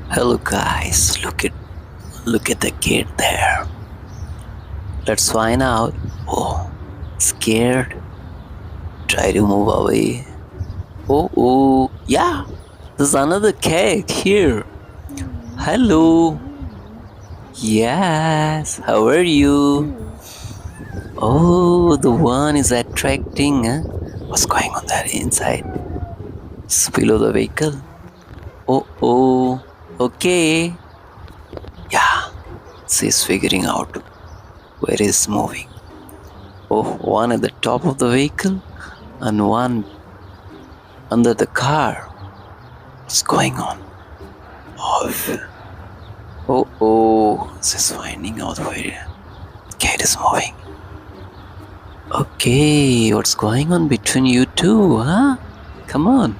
Hello guys, look at the gate there. Let's find out. Oh, scared? Try to move away. Oh, yeah. There's another cat here. Hello. Yes. How are you? Oh, the one is attracting. Huh? What's going on there inside? It's below the vehicle. Oh. Okay. Yeah. She's figuring out where it's moving. Oh, one at the top of the vehicle and one under the car. What's going on? Oh, she's finding out where cat is moving. Okay, what's going on between you two, huh? Come on.